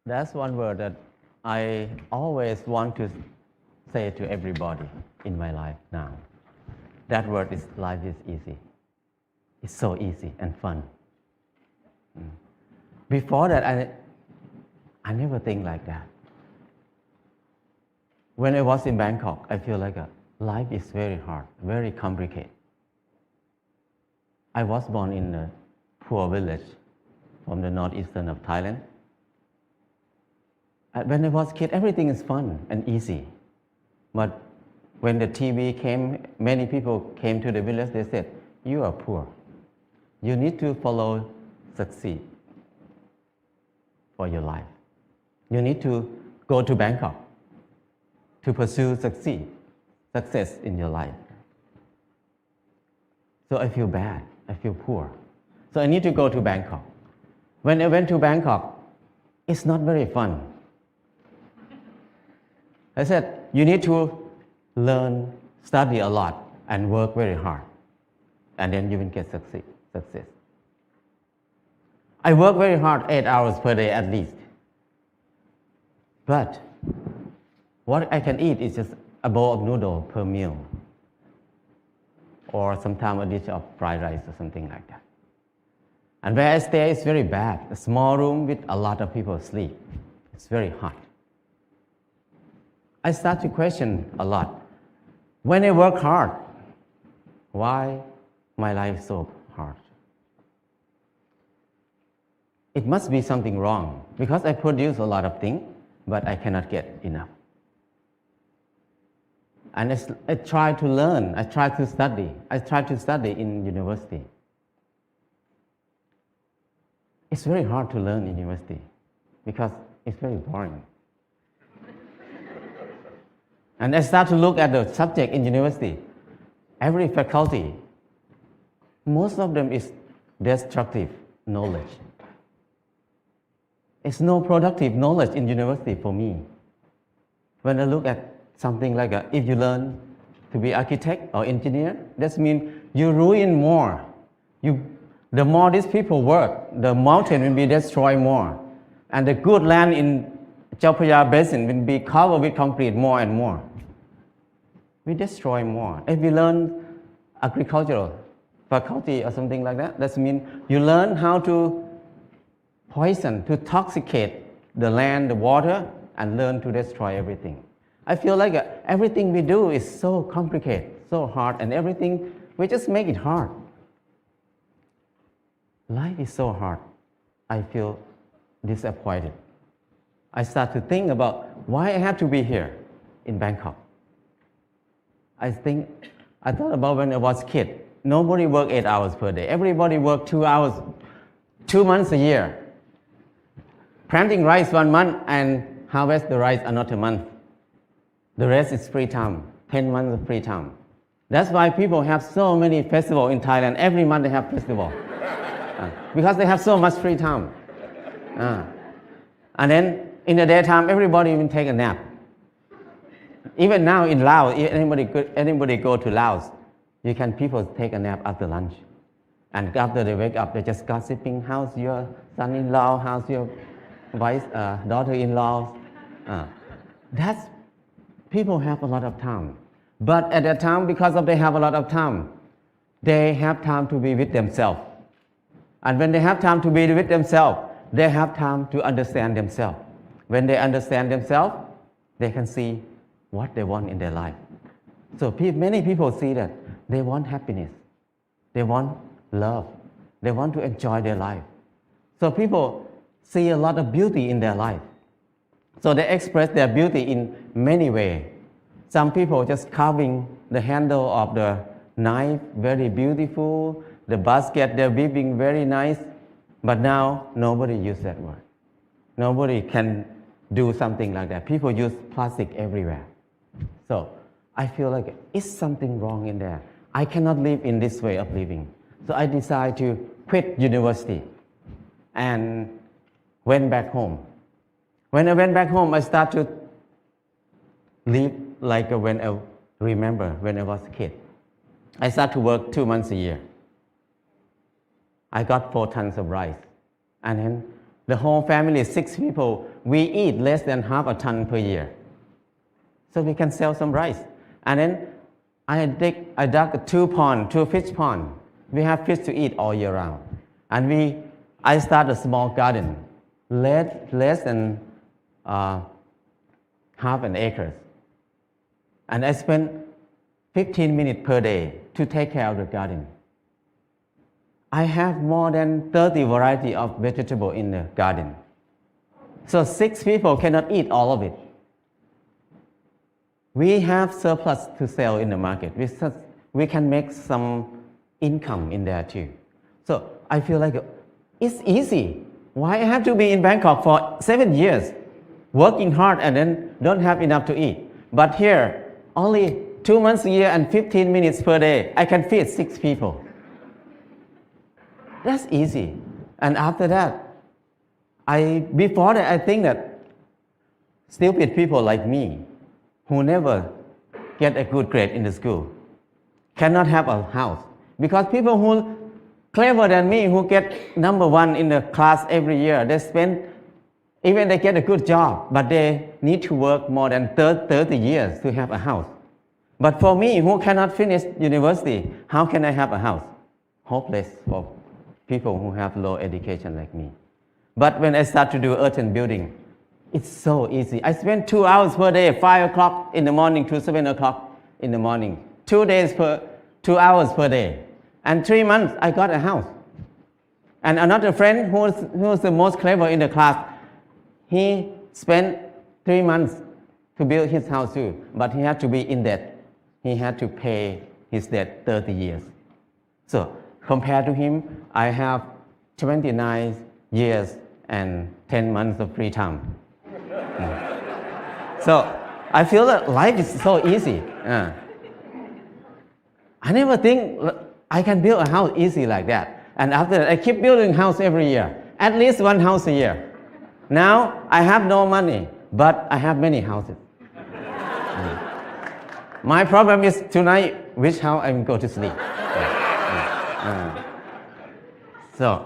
That's one word that I always want to say to everybody in my life now. That word is life is easy. It's so easy and fun. Before that, I never think like that. When I was in Bangkok, I feel like life is very hard, very complicated. I was born in a poor village from the northeastern of Thailand. When I was a kid, everything is fun and easy. But when the TV came, many people came to the village, they said, you are poor. You need to follow succeed for your life. You need to go to Bangkok to pursue success in your life. So I feel bad, I feel poor. So I need to go to Bangkok. When I went to Bangkok, it's not very fun. I said, you need to learn, study a lot, and work very hard. And then you will get success. I work very hard, 8 hours per day at least. But what I can eat is just a bowl of noodle per meal. Or sometimes a dish of fried rice or something like that. And where I stay is very bad. A small room with a lot of people sleep. It's very hot. I start to question a lot. When I work hard, why my life is so hard? It must be something wrong because I produce a lot of things, but I cannot get enough. And I try to learn, I try to study. I try to study in university. It's very hard to learn in university because it's very boring. And I start to look at the subject in university. Every faculty, most of them is destructive knowledge. It's no productive knowledge in university for me. When I look at something like if you learn to be architect or engineer, that means you ruin more. The more these people work, the mountain will be destroyed more. And the good land in Chao Phraya Basin will be covered with concrete more and more. We destroy more. If you learn agricultural faculty or something like that, that means you learn how to poison, to toxicate the land, the water, and learn to destroy everything. I feel like everything we do is so complicated, so hard, and everything, we just make it hard. Life is so hard. I feel disappointed. I start to think about why I have to be here in Bangkok. I thought about when I was a kid. Nobody worked 8 hours per day. Everybody worked 2 hours, 2 months a year. Planting rice 1 month and harvest the rice another month. The rest is free time, 10 months of free time. That's why people have so many festivals in Thailand. Every month they have festival. Because they have so much free time. And then in the daytime, everybody will take a nap. Even now in Laos, anybody go to Laos, people take a nap after lunch. And after they wake up, they're just gossiping, how's your son-in-law, how's your daughter-in-law. People have a lot of time. But at that time, because they have a lot of time, they have time to be with themselves. And when they have time to be with themselves, they have time to understand themselves. When they understand themselves, they can see what they want in their life. So many people see that they want happiness. They want love. They want to enjoy their life. So people see a lot of beauty in their life. So they express their beauty in many ways. Some people just carving the handle of the knife, very beautiful. The basket, they're weaving very nice. But now, nobody uses that word. Nobody can do something like that. People use plastic everywhere. So I feel like it's something wrong in there. I cannot live in this way of living. So I decided to quit university and went back home. When I went back home, I started to live like when I remember when I was a kid. I started to work 2 months a year. I got 4 tons of rice. And then the whole family, 6 people, we eat less than half a ton per year. So we can sell some rice. And then I dug 2 fish pond. We have fish to eat all year round. And I started a small garden, less than half an acre. And I spent 15 minutes per day to take care of the garden. I have more than 30 varieties of vegetable in the garden. So 6 people cannot eat all of it. We have surplus to sell in the market. We can make some income in there too. So I feel like it's easy. Why I have to be in Bangkok for 7 years, working hard and then don't have enough to eat? But here, only 2 months a year and 15 minutes per day, I can feed 6 people. That's easy. And after that, before that, I think that stupid people like me, who never get a good grade in the school, cannot have a house. Because people who clever than me, who get number 1 in the class every year, even they get a good job, but they need to work more than 30 years to have a house. But for me, who cannot finish university, how can I have a house? Hopeless for people who have low education like me. But when I start to do earthen building, it's so easy. I spend 2 hours per day, 5 o'clock in the morning to 7 o'clock in the morning. 2 hours per day. And 3 months, I got a house. And another friend who was the most clever in the class, he spent 3 months to build his house too, but he had to be in debt. He had to pay his debt 30 years. So compared to him, I have 29 years and 10 months of free time. So I feel that life is so easy. I never think I can build a house easy like that. And after that, I keep building house every year, at least 1 house a year. Now I have no money, but I have many houses. My problem is tonight, which house I'm going to sleep. So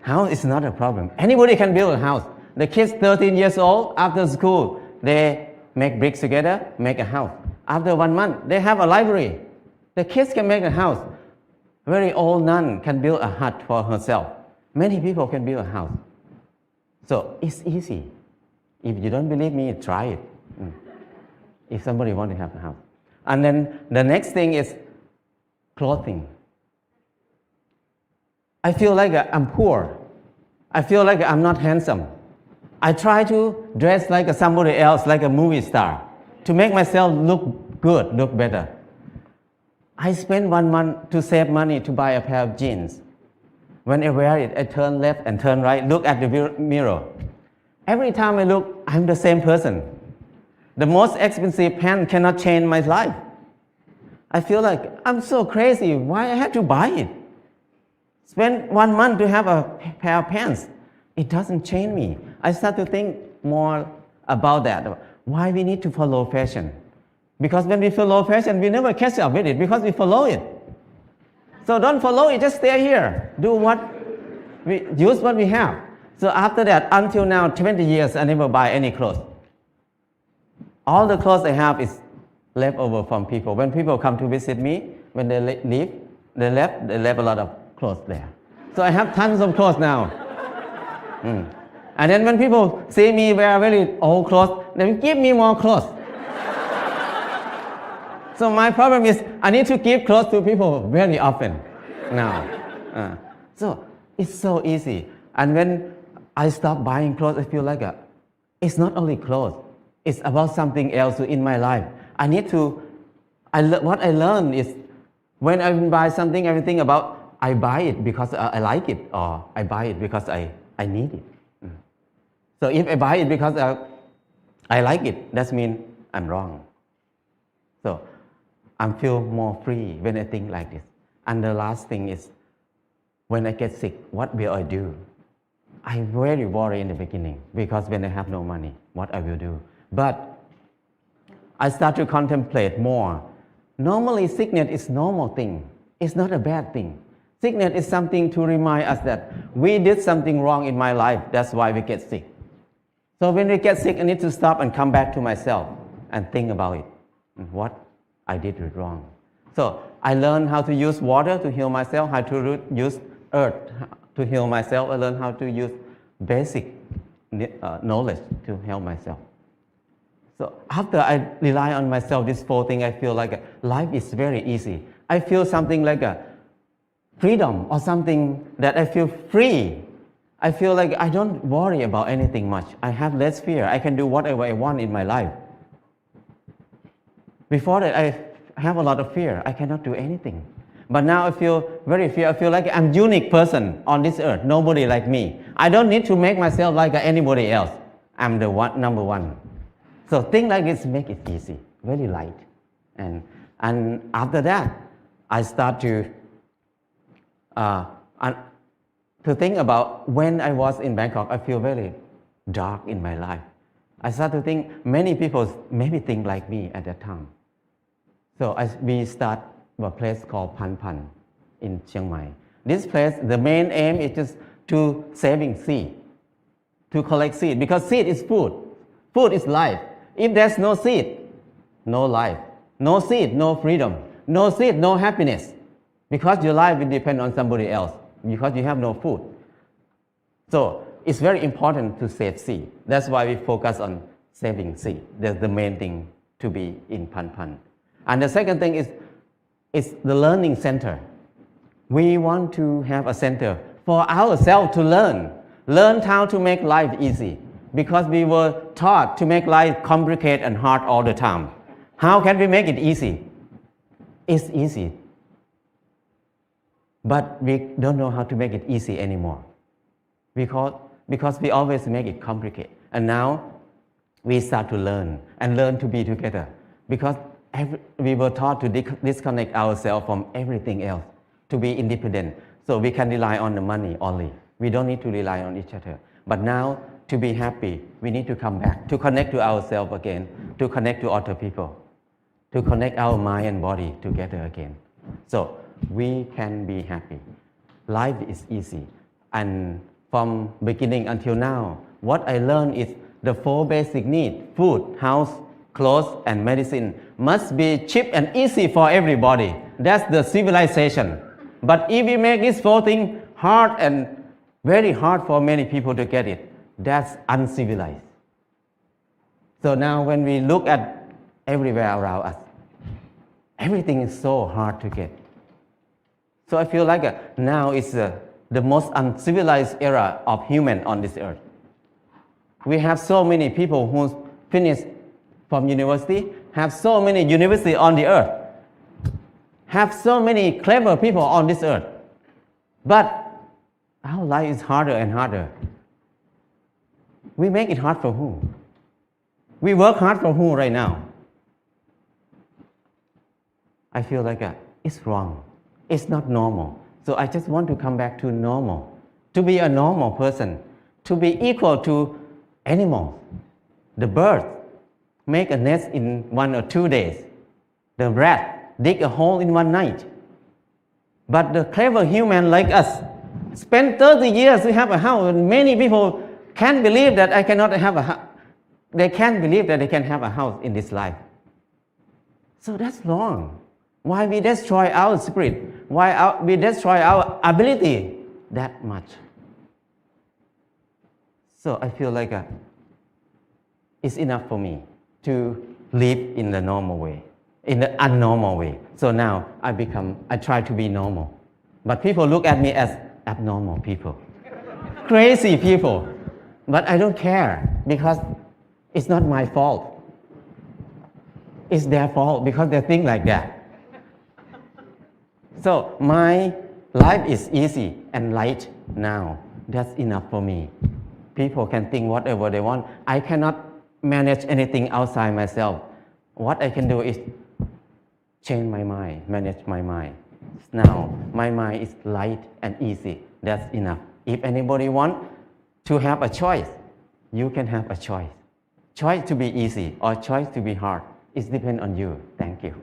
house is not a problem. Anybody can build a house. The kids 13 years old, after school, they make bricks together, make a house. After 1 month, they have a library. The kids can make a house. Very old nun can build a hut for herself. Many people can build a house. So it's easy. If you don't believe me, try it. If somebody wants to have a house. And then the next thing is clothing. I feel like I'm poor. I feel like I'm not handsome. I try to dress like somebody else, like a movie star, to make myself look good, look better. I spend 1 month to save money to buy a pair of jeans. When I wear it, I turn left and turn right, look at the mirror. Every time I look, I'm the same person. The most expensive pants cannot change my life. I feel like I'm so crazy. Why I have to buy it? Spend 1 month to have a pair of pants. It doesn't change me. I start to think more about that. Why we need to follow fashion? Because when we follow fashion, we never catch up with it because we follow it. So don't follow it, just stay here. Use what we have. So after that, until now, 20 years, I never buy any clothes. All the clothes I have is left over from people. When people come to visit me, when they leave, they left a lot of clothes there. So I have tons of clothes now. And then when people see me wear very old clothes, they give me more clothes. So my problem is I need to give clothes to people very often now. So it's so easy. And when I stop buying clothes, I feel like it's not only clothes. It's about something else in my life. What I learned is when I buy something, everything about I buy it because I like it, or I buy it because I need it. So if I buy it because I like it, that means I'm wrong. So I feel more free when I think like this. And the last thing is, when I get sick, what will I do? I very worry in the beginning because when I have no money, what I will do. But I start to contemplate more. Normally, sickness is normal thing. It's not a bad thing. Sickness is something to remind us that we did something wrong in my life. That's why we get sick. So when we get sick, I need to stop and come back to myself and think about it, what I did wrong. So I learned how to use water to heal myself, how to use earth to heal myself. I learned how to use basic knowledge to help myself. So after I rely on myself, this 4 things, I feel like life is very easy. I feel something like a freedom or something that I feel free. I feel like I don't worry about anything much. I have less fear. I can do whatever I want in my life. Before that, I have a lot of fear. I cannot do anything. But now I feel very fear. I feel like I'm a unique person on this earth. Nobody like me. I don't need to make myself like anybody else. I'm the number one. So things like this make it easy, very light. And after that, I start to think about when I was in Bangkok, I feel very dark in my life. I start to think many people maybe think like me at that time. So we start a place called Pan Pan in Chiang Mai. This place, the main aim is just to saving seed, to collect seed, because seed is food. Food is life. If there's no seed, no life. No seed, no freedom. No seed, no happiness. Because your life will depend on somebody else, because you have no food. So it's very important to save seed. That's why we focus on saving seed. That's the main thing to be in Pan Pan. And the second thing is the learning center. We want to have a center for ourselves to learn how to make life easy, because we were taught to make life complicated and hard all the time. How can we make it easy? It's easy, but we don't know how to make it easy anymore, because we always make it complicated. And now we start to learn to be together, because we were taught to disconnect ourselves from everything else, to be independent. So we can rely on the money only. We don't need to rely on each other. But now, to be happy, we need to come back, to connect to ourselves again, to connect to other people, to connect our mind and body together again. So we can be happy. Life is easy. And from beginning until now, what I learned is the 4 basic needs: food, house, clothes, and medicine must be cheap and easy for everybody. That's the civilization. But if we make these 4 things hard and very hard for many people to get it, that's uncivilized. So now when we look at everywhere around us, everything is so hard to get. So I feel like now is the most uncivilized era of human on this earth. We have so many people who finish from university, have so many universities on the earth, have so many clever people on this earth. But our life is harder and harder. We make it hard for who? We work hard for who right now? I feel like it's wrong. It's not normal. So I just want to come back to normal, to be a normal person, to be equal to animals. The bird make a nest in 1 or 2 days. The rat dig a hole in 1 night. But the clever human like us spend 30 years to have a house, and many people can't believe that I cannot have a house. They can't believe that they can have a house in this life. So that's wrong. Why we destroy our spirit? Why we destroy our ability that much? So I feel like it's enough for me to live in the normal way, in the unnormal way. So now I try to be normal. But people look at me as abnormal people, crazy people. But I don't care, because it's not my fault. It's their fault, because they think like that. So my life is easy and light now. That's enough for me. People can think whatever they want. I cannot manage anything outside myself. What I can do is change my mind, manage my mind. Now my mind is light and easy. That's enough. If anybody wants to have a choice, you can have a choice. Choice to be easy or choice to be hard. It depends on you. Thank you.